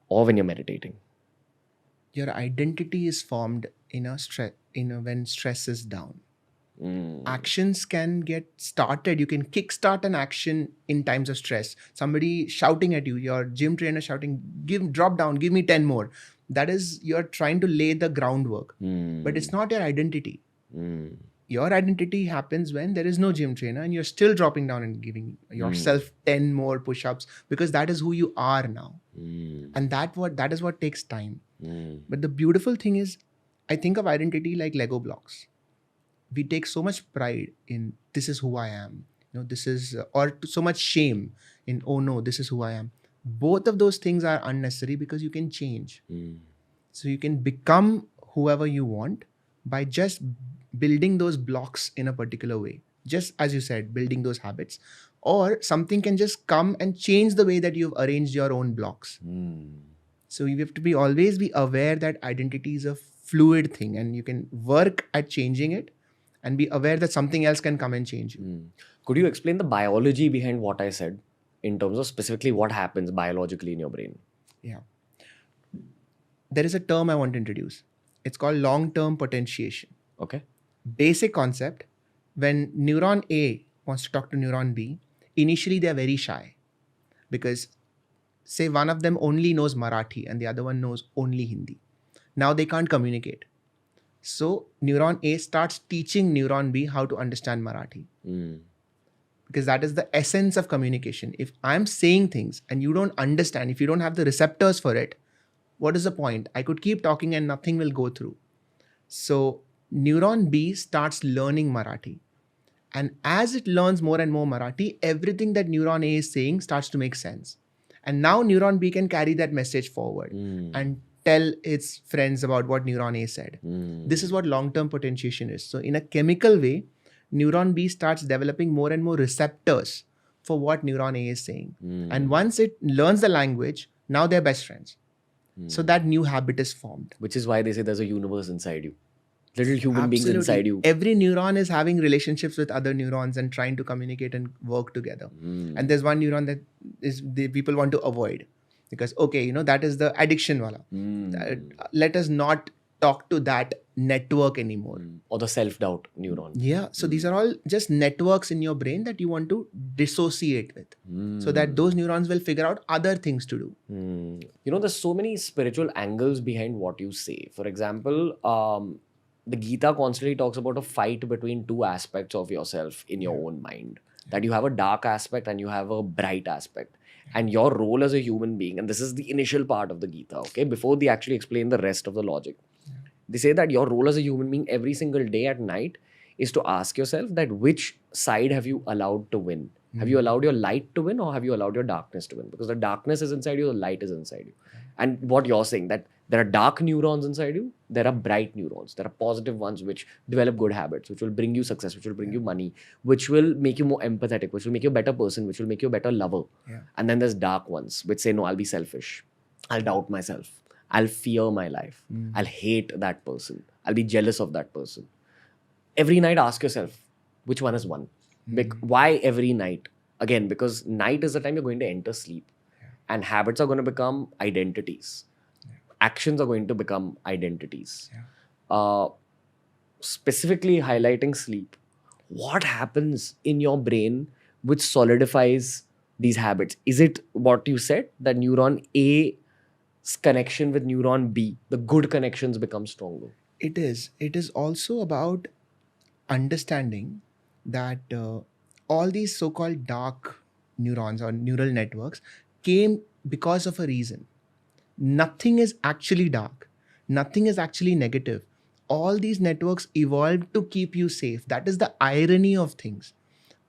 Or when you're meditating. Your identity is formed when stress is down. Actions can get started. You can kickstart an action in times of stress. Somebody shouting at you, your gym trainer shouting, drop down, give me 10 more. That is, you're trying to lay the groundwork. But it's not your identity. Your identity happens when there is no gym trainer and you're still dropping down and giving yourself 10 more push-ups, because that is who you are now. And that is what takes time. But the beautiful thing is, I think of identity like Lego blocks. We take so much pride in, this is who I am. This is, or so much shame in, oh no, this is who I am. Both of those things are unnecessary, because you can change. So you can become whoever you want by just building those blocks in a particular way. Just as you said, building those habits. Or something can just come and change the way that you've arranged your own blocks. So you have to always be aware that identity is a fluid thing, and you can work at changing it and be aware that something else can come and change you. Could you explain the biology behind what I said in terms of specifically what happens biologically in your brain? Yeah. There is a term I want to introduce. It's called long-term potentiation. Okay. Basic concept. When neuron A wants to talk to neuron B, initially they're very shy, because say one of them only knows Marathi and the other one knows only Hindi. Now they can't communicate. So neuron A starts teaching neuron B how to understand Marathi. Because that is the essence of communication. If I'm saying things and you don't understand, if you don't have the receptors for it, what is the point? I could keep talking and nothing will go through. So neuron B starts learning Marathi. And as it learns more and more Marathi, everything that neuron A is saying starts to make sense. And now neuron B can carry that message forward and tell its friends about what neuron A said. This is what long-term potentiation is. So in a chemical way, neuron B starts developing more and more receptors for what neuron A is saying. And once it learns the language, now they're best friends. So that new habit is formed. Which is why they say there's a universe inside you. Little human beings Absolutely. inside you. Every neuron is having relationships with other neurons and trying to communicate and work together. And there's one neuron that is the people want to avoid because, okay, that is the addiction wala. Let us not talk to that network anymore. Or the self-doubt neuron. Yeah. So these are all just networks in your brain that you want to dissociate with so that those neurons will figure out other things to do. There's so many spiritual angles behind what you say. For example, the Gita constantly talks about a fight between two aspects of yourself in your own mind. That you have a dark aspect and you have a bright aspect. And your role as a human being, and this is the initial part of the Gita, okay? Before they actually explain the rest of the logic. They say that your role as a human being every single day at night is to ask yourself that which side have you allowed to win? Have you allowed your light to win or have you allowed your darkness to win? Because the darkness is inside you, the light is inside you. And what you're saying, that there are dark neurons inside you, there are bright neurons, there are positive ones which develop good habits, which will bring you success, which will bring you money, which will make you more empathetic, which will make you a better person, which will make you a better lover. And then there's dark ones which say, no, I'll be selfish. I'll doubt myself. I'll fear my life. I'll hate that person. I'll be jealous of that person. Every night ask yourself, which one is one? Why every night? Again, because night is the time you're going to enter sleep. And habits are going to become identities. Actions are going to become identities. Specifically highlighting sleep. What happens in your brain which solidifies these habits? Is it what you said, that neuron A's connection with neuron B, the good connections become stronger? It is. It is also about understanding that all these so-called dark neurons or neural networks came because of a reason. Nothing is actually dark. Nothing is actually negative. All these networks evolved to keep you safe. That is the irony of things.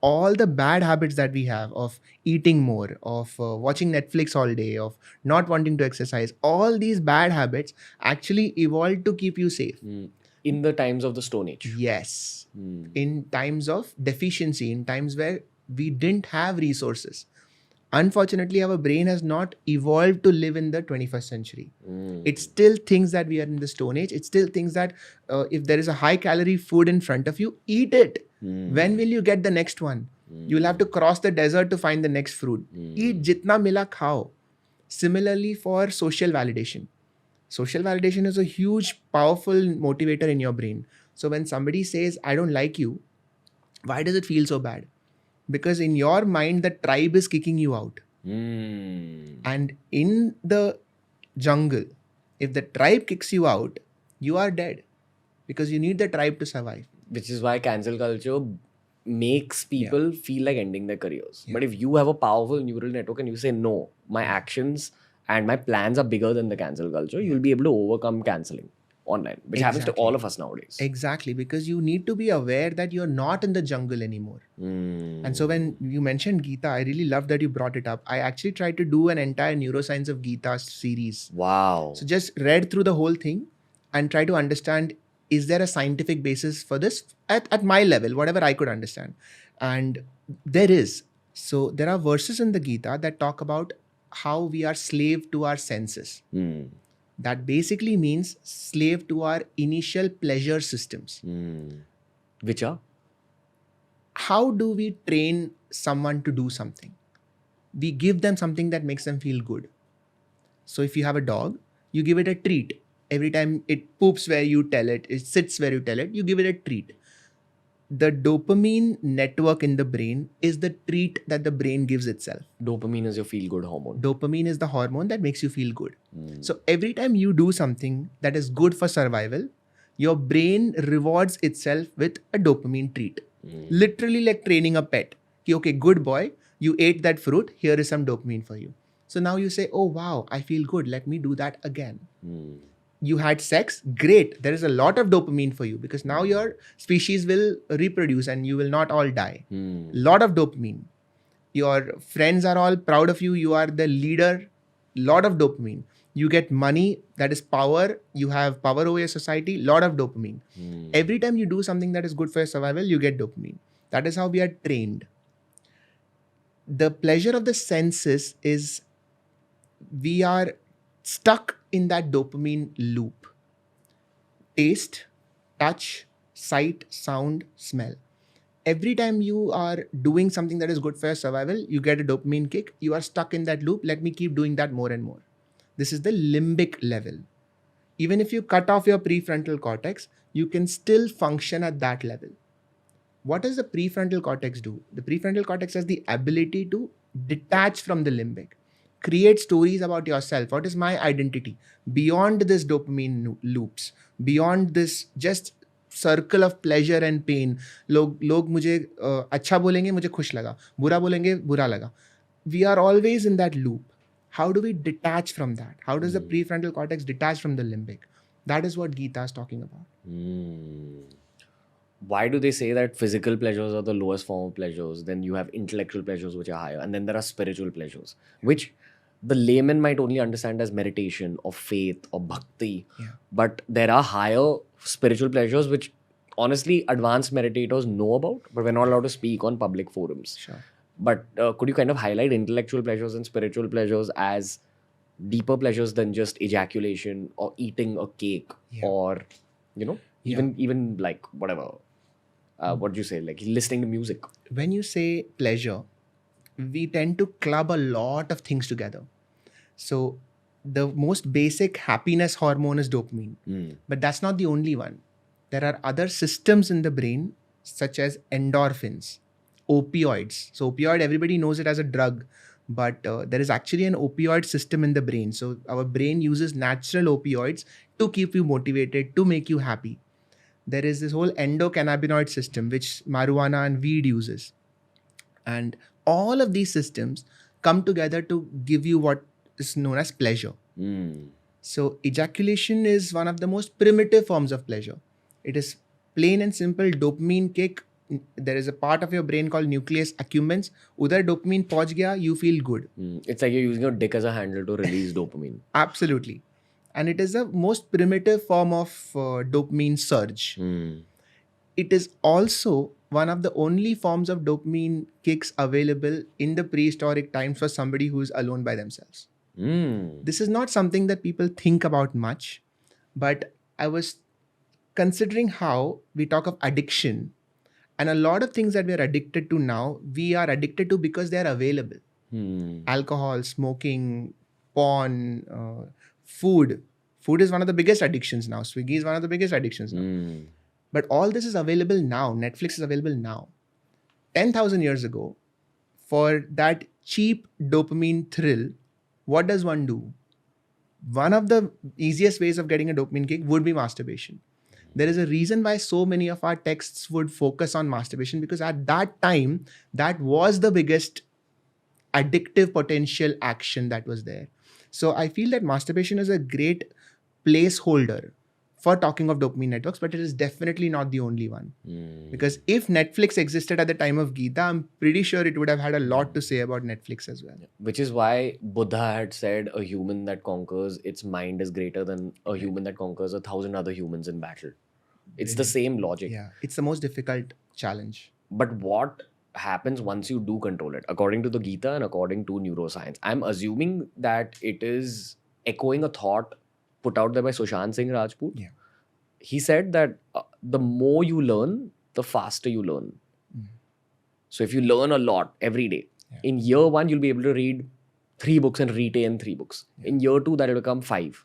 All the bad habits that we have of eating more, of watching Netflix all day, of not wanting to exercise, all these bad habits actually evolved to keep you safe. In the times of the Stone Age. Yes. In times of deficiency, in times where we didn't have resources. Unfortunately, our brain has not evolved to live in the 21st century. It still thinks that we are in the Stone Age. It still thinks that if there is a high calorie food in front of you, eat it. When will you get the next one? You'll have to cross the desert to find the next fruit. Eat jitna mila khao. Similarly for social validation. Social validation is a huge, powerful motivator in your brain. So when somebody says, I don't like you, why does it feel so bad? Because in your mind, the tribe is kicking you out. And in the jungle, if the tribe kicks you out, you are dead. Because you need the tribe to survive. Which is why cancel culture makes people feel like ending their careers. But if you have a powerful neural network and you say, no, my actions and my plans are bigger than the cancel culture, you'll be able to overcome canceling online, which happens to all of us nowadays. Exactly, because you need to be aware that you're not in the jungle anymore. And so when you mentioned Gita, I really love that you brought it up. I actually tried to do an entire neuroscience of Gita series. Wow. So just read through the whole thing and try to understand, is there a scientific basis for this at my level, whatever I could understand. And there is. So there are verses in the Gita that talk about how we are slave to our senses. That basically means slave to our initial pleasure systems. Which are? How do we train someone to do something? We give them something that makes them feel good. So if you have a dog, you give it a treat. Every time it poops where you tell it, it sits where you tell it, you give it a treat. The dopamine network in the brain is the treat that the brain gives itself. Dopamine is your feel-good hormone. Dopamine is the hormone that makes you feel good. So every time you do something that is good for survival, your brain rewards itself with a dopamine treat. Literally like training a pet. Okay, good boy, you ate that fruit, here is some dopamine for you. So now you say, oh wow, I feel good, let me do that again. You had sex, great. There is a lot of dopamine for you because now your species will reproduce and you will not all die. Lot of dopamine. Your friends are all proud of you. You are the leader. Lot of dopamine. You get money, that is power. You have power over your society. Lot of dopamine. Every time you do something that is good for your survival, you get dopamine. That is how we are trained. The pleasure of the senses is we are stuck in that dopamine loop. Taste, touch, sight, sound, smell. Every time you are doing something that is good for your survival, you get a dopamine kick. You are stuck in that loop. Let me keep doing that more and more. This is the limbic level. Even if you cut off your prefrontal cortex, you can still function at that level. What does the prefrontal cortex do? The prefrontal cortex has the ability to detach from the limbic, create stories about yourself. What is my identity? Beyond this dopamine loops, beyond this just circle of pleasure and pain. लोग मुझे अच्छा बोलेंगे मुझे खुश लगा, बुरा बोलेंगे बुरा लगा. We are always in that loop. How do we detach from that? How does the prefrontal cortex detach from the limbic? That is what Gita is talking about. Why do they say that physical pleasures are the lowest form of pleasures? Then you have intellectual pleasures, which are higher. And then there are spiritual pleasures, which the layman might only understand as meditation or faith or bhakti. Yeah. But there are higher spiritual pleasures, which honestly advanced meditators know about, but we're not allowed to speak on public forums. Sure. But could you kind of highlight intellectual pleasures and spiritual pleasures as deeper pleasures than just ejaculation or eating a cake or, you know, even like whatever. What do you say? Like listening to music. When you say pleasure, we tend to club a lot of things together. So the most basic happiness hormone is dopamine. But that's not the only one. There are other systems in the brain, such as endorphins, opioids. So opioid, everybody knows it as a drug, but there is actually an opioid system in the brain. So our brain uses natural opioids to keep you motivated, to make you happy. There is this whole endocannabinoid system, which marijuana and weed uses. And all of these systems come together to give you what is known as pleasure. So ejaculation is one of the most primitive forms of pleasure. It is plain and simple dopamine kick. There is a part of your brain called nucleus accumbens. Udhar dopamine pahunch gaya, you feel good. It's like you're using your dick as a handle to release dopamine. Absolutely. And it is the most primitive form of dopamine surge. It is also one of the only forms of dopamine kicks available in the prehistoric times for somebody who is alone by themselves. This is not something that people think about much, but I was considering how we talk of addiction, and a lot of things that we are addicted to now, we are addicted to because they are available. Alcohol, smoking, porn, food. Food is one of the biggest addictions now. Swiggy is one of the biggest addictions now. But all this is available now. Netflix is available now. 10,000 years ago, for that cheap dopamine thrill, what does one do? One of the easiest ways of getting a dopamine kick would be masturbation. There is a reason why so many of our texts would focus on masturbation, because at that time, that was the biggest addictive potential action that was there. So I feel that masturbation is a great placeholder for talking of dopamine networks, but it is definitely not the only one. Because if Netflix existed at the time of Gita, I'm pretty sure it would have had a lot to say about Netflix as well. Which is why Buddha had said a human that conquers its mind is greater than a human that conquers 1,000 other humans in battle. It's the same logic. Yeah, it's the most difficult challenge. But what happens once you do control it, according to the Gita and according to neuroscience? I'm assuming that it is echoing a thought put out there by Sushant Singh Rajput. Yeah. He said that the more you learn, the faster you learn. So if you learn a lot every day, in year 1, you'll be able to read 3 books and retain 3 books. In year 2, that will become 5.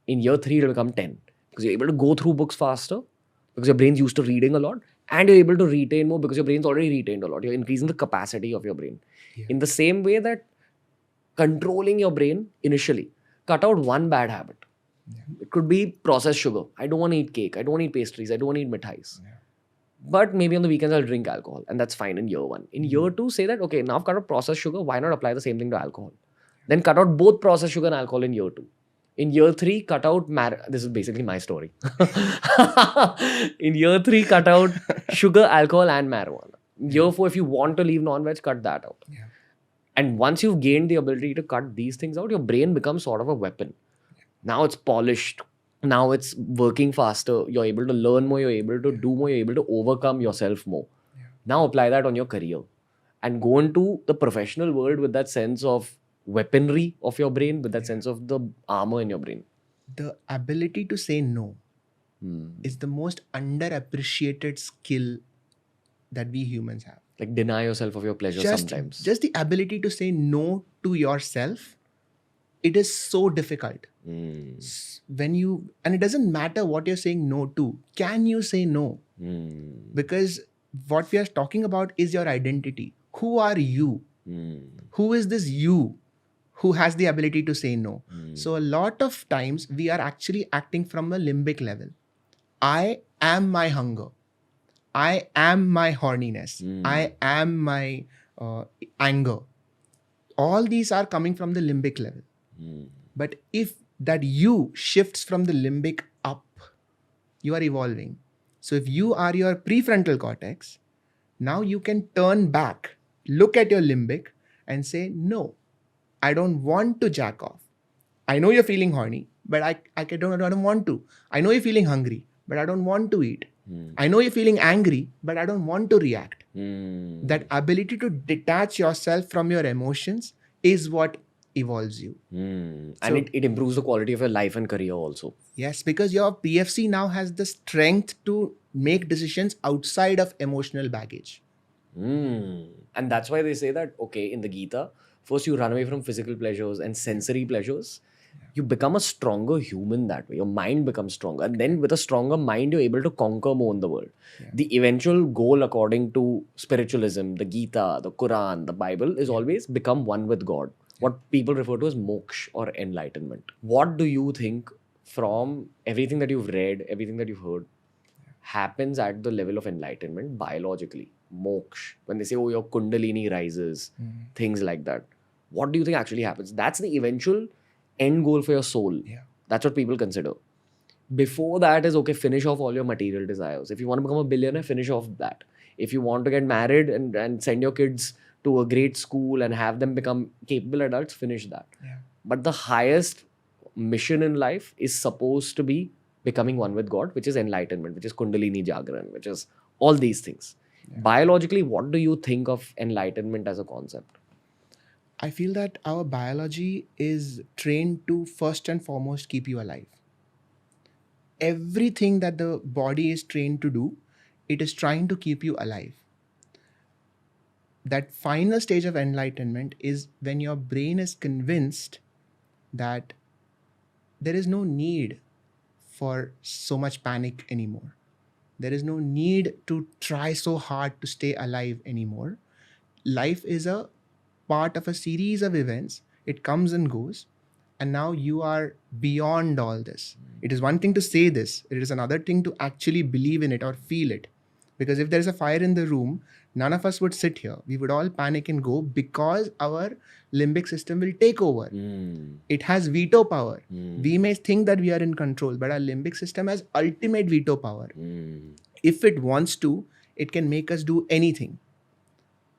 In year 3, it'll become 10. Because you're able to go through books faster, because your brain's used to reading a lot, and you're able to retain more because your brain's already retained a lot. You're increasing the capacity of your brain. In the same way that controlling your brain initially, cut out one bad habit. It could be processed sugar. I don't want to eat cake. I don't want to eat pastries. I don't want to eat mithais. But maybe on the weekends I'll drink alcohol, and that's fine in year 1. In year 2, say that, okay, now I've cut out processed sugar. Why not apply the same thing to alcohol? Then cut out both processed sugar and alcohol in year 2. In year 3, cut out this is basically my story. In year 3, cut out sugar, alcohol, and marijuana. Year 4, if you want to leave non-veg, cut that out. And once you've gained the ability to cut these things out, your brain becomes sort of a weapon. Now it's polished. Now it's working faster. You're able to learn more. You're able to do more. You're able to overcome yourself more. Now apply that on your career and go into the professional world with that sense of weaponry of your brain, with that sense of the armor in your brain. The ability to say no. is the most underappreciated skill that we humans have. Like deny yourself of your pleasure sometimes. Just the ability to say no to yourself, it is so difficult. When you, and it doesn't matter what you're saying no to, can you say no? Because what we are talking about is your identity. Who are you? Who is this you who has the ability to say no? So a lot of times we are actually acting from a limbic level. I am my hunger. I am my horniness. I am my anger. All these are coming from the limbic level. But if that you shifts from the limbic up, you are evolving. So if you are your prefrontal cortex, now you can turn back, look at your limbic and say, no, I don't want to jack off. I know you're feeling horny, but I don't want to. I know you're feeling hungry, but I don't want to eat. I know you're feeling angry, but I don't want to react. That ability to detach yourself from your emotions is what evolves you. And it improves the quality of your life and career also. Yes, because your PFC now has the strength to make decisions outside of emotional baggage. And that's why they say that, okay, in the Gita, first you run away from physical pleasures and sensory pleasures. You become a stronger human that way. Your mind becomes stronger. And then with a stronger mind, you're able to conquer more in the world. The eventual goal, according to spiritualism, the Gita, the Quran, the Bible, is always become one with God. What people refer to as moksha or enlightenment. What do you think from everything that you've read, everything that you've heard, happens at the level of enlightenment biologically? Moksha. When they say, oh, your kundalini rises, things like that. What do you think actually happens? That's the eventual end goal for your soul. That's what people consider. Before that is, okay, finish off all your material desires. If you want to become a billionaire, finish off that. If you want to get married and send your kids to a great school and have them become capable adults, finish that. But the highest mission in life is supposed to be becoming one with God, which is enlightenment, which is Kundalini Jagran, which is all these things. Biologically, what do you think of enlightenment as a concept? I feel that our biology is trained to first and foremost keep you alive. Everything that the body is trained to do, it is trying to keep you alive. That final stage of enlightenment is when your brain is convinced that there is no need for so much panic anymore. There is no need to try so hard to stay alive anymore. Life is a part of a series of events. It comes and goes. And now you are beyond all this. It is one thing to say this. It is another thing to actually believe in it or feel it. Because if there's a fire in the room, none of us would sit here. We would all panic and go because our limbic system will take over. It has veto power. We may think that we are in control, but our limbic system has ultimate veto power. If it wants to, it can make us do anything.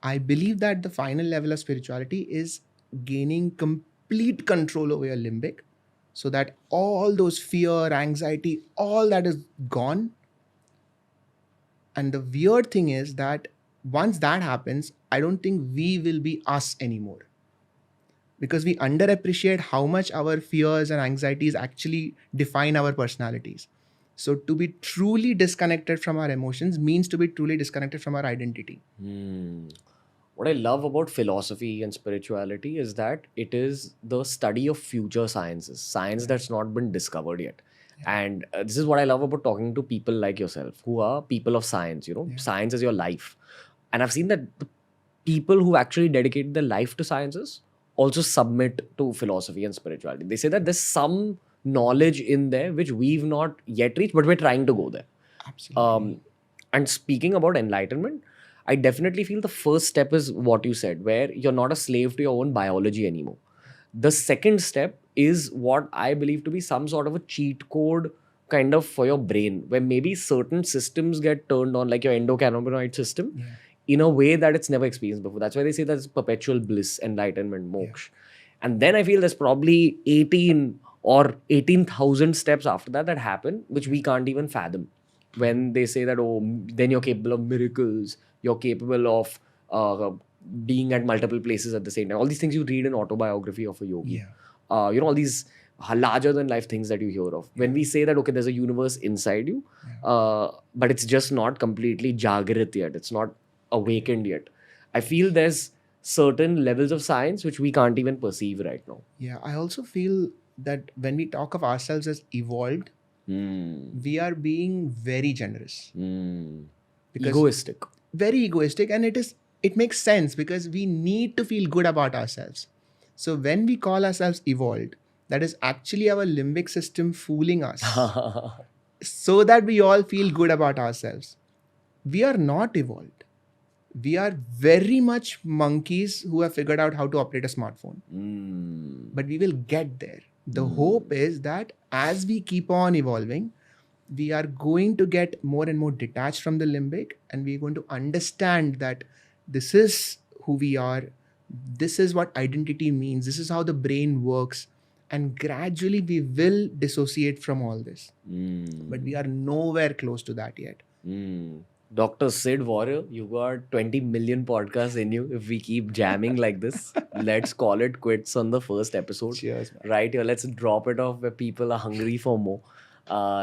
I believe that the final level of spirituality is gaining complete control over your limbic so that all those fear, anxiety, all that is gone. And the weird thing is that once that happens, I don't think we will be us anymore. Because we underappreciate how much our fears and anxieties actually define our personalities. So to be truly disconnected from our emotions means to be truly disconnected from our identity. What I love about philosophy and spirituality is that it is the study of future sciences, science that's not been discovered yet. And this is what I love about talking to people like yourself, who are people of science. Science is your life. And I've seen that the people who actually dedicate their life to sciences also submit to philosophy and spirituality. They say that there's some knowledge in there which we've not yet reached, but we're trying to go there. Absolutely. And speaking about enlightenment, I definitely feel the first step is what you said, where you're not a slave to your own biology anymore. The second step is what I believe to be some sort of a cheat code kind of for your brain, where maybe certain systems get turned on, like your endocannabinoid system, in a way that it's never experienced before. That's why they say that's perpetual bliss, enlightenment, moksha. And then I feel there's probably 18 or 18,000 steps after that happen, which we can't even fathom. When they say that, oh, then you're capable of miracles, you're capable of being at multiple places at the same time. All these things you read in autobiography of a yogi. All these larger than life things that you hear of. When we say that, okay, there's a universe inside you, but it's just not completely Jagrit yet. It's not awakened yet. I feel there's certain levels of science which we can't even perceive right now. Yeah, I also feel that when we talk of ourselves as evolved, we are being very generous. Because Egoistic. very egoistic, and it makes sense because we need to feel good about ourselves. So when we call ourselves evolved, that is actually our limbic system fooling us so that we all feel good about ourselves. We are not evolved. We are very much monkeys who have figured out how to operate a smartphone. But we will get there. The hope is that as we keep on evolving, we are going to get more and more detached from the limbic, and we're going to understand that this is who we are. This is what identity means. This is how the brain works. And gradually we will dissociate from all this. But we are nowhere close to that yet. Dr. Sid Warrior, you got 20 million podcasts in you. If we keep jamming like this, let's call it quits on the first episode. Cheers, man. Right here, let's drop it off where people are hungry for more.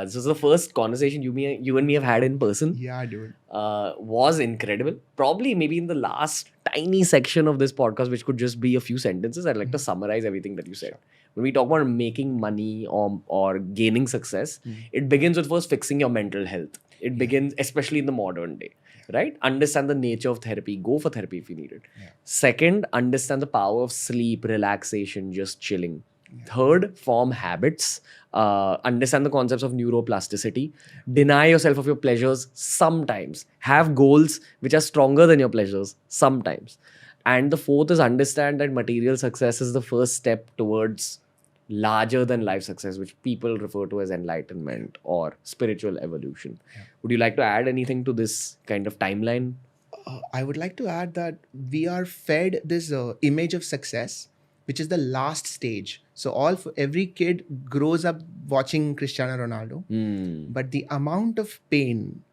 This is the first conversation you and me have had in person. Yeah, dude. Was incredible. Probably maybe in the last tiny section of this podcast, which could just be a few sentences, I'd like to summarize everything that you said. When we talk about making money or gaining success, it begins with first fixing your mental health. It begins, especially in the modern day, right? Understand the nature of therapy. Go for therapy if you need it. Second, understand the power of sleep, relaxation, just chilling. Third, form habits. Understand the concepts of neuroplasticity. Deny yourself of your pleasures sometimes. Have goals which are stronger than your pleasures sometimes. And the fourth is understand that material success is the first step towards larger than life success, which people refer to as enlightenment or spiritual evolution. Would you like to add anything to this kind of timeline? I would like to add that we are fed this image of success, which is the last stage. So every kid grows up watching Cristiano Ronaldo, but the amount of pain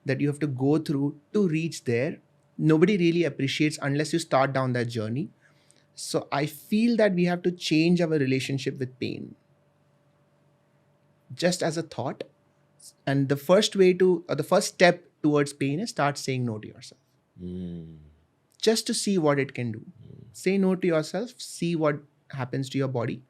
that you have to go through to reach there, nobody really appreciates unless you start down that journey. So I feel that we have to change our relationship with pain. Just as a thought. And the first step towards pain is start saying no to yourself. Just to see what it can do. Say no to yourself, see what happens to your body,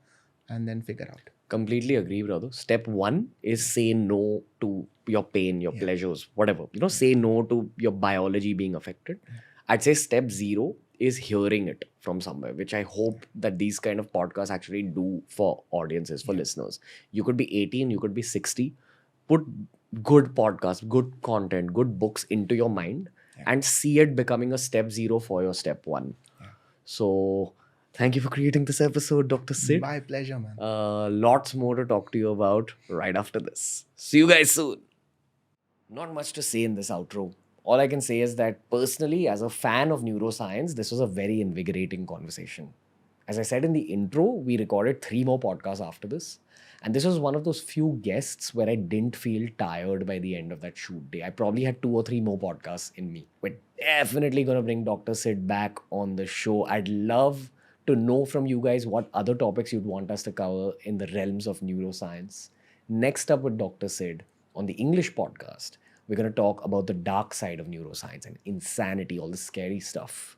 and then figure out. Completely agree, brother. Step one is say no to your pain, your pleasures, whatever. Say no to your biology being affected. I'd say step zero is hearing it from somewhere, which I hope that these kind of podcasts actually do for audiences, for listeners. You could be 18, you could be 60. Put good podcasts, good content, good books into your mind and see it becoming a step zero for your step one. So thank you for creating this episode, Dr. Sid. My pleasure, man. Lots more to talk to you about right after this. See you guys soon. Not much to say in this outro. All I can say is that personally, as a fan of neuroscience, this was a very invigorating conversation. As I said in the intro, we recorded 3 more podcasts after this. And this was one of those few guests where I didn't feel tired by the end of that shoot day. I probably had 2 or 3 more podcasts in me. We're definitely going to bring Dr. Sid back on the show. I'd love to know from you guys what other topics you'd want us to cover in the realms of neuroscience. Next up with Dr. Sid on the English podcast, we're going to talk about the dark side of neuroscience and insanity, all the scary stuff.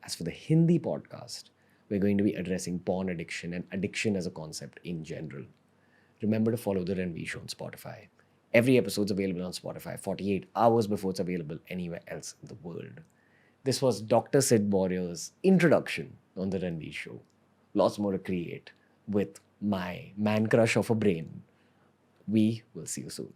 As for the Hindi podcast, we're going to be addressing porn addiction and addiction as a concept in general. Remember to follow The Ranveer Show on Spotify. Every episode's available on Spotify 48 hours before it's available anywhere else in the world. This was Dr. Sid Warrior's introduction on The Ranveer Show. Lots more to create with my man crush of a brain. We will see you soon.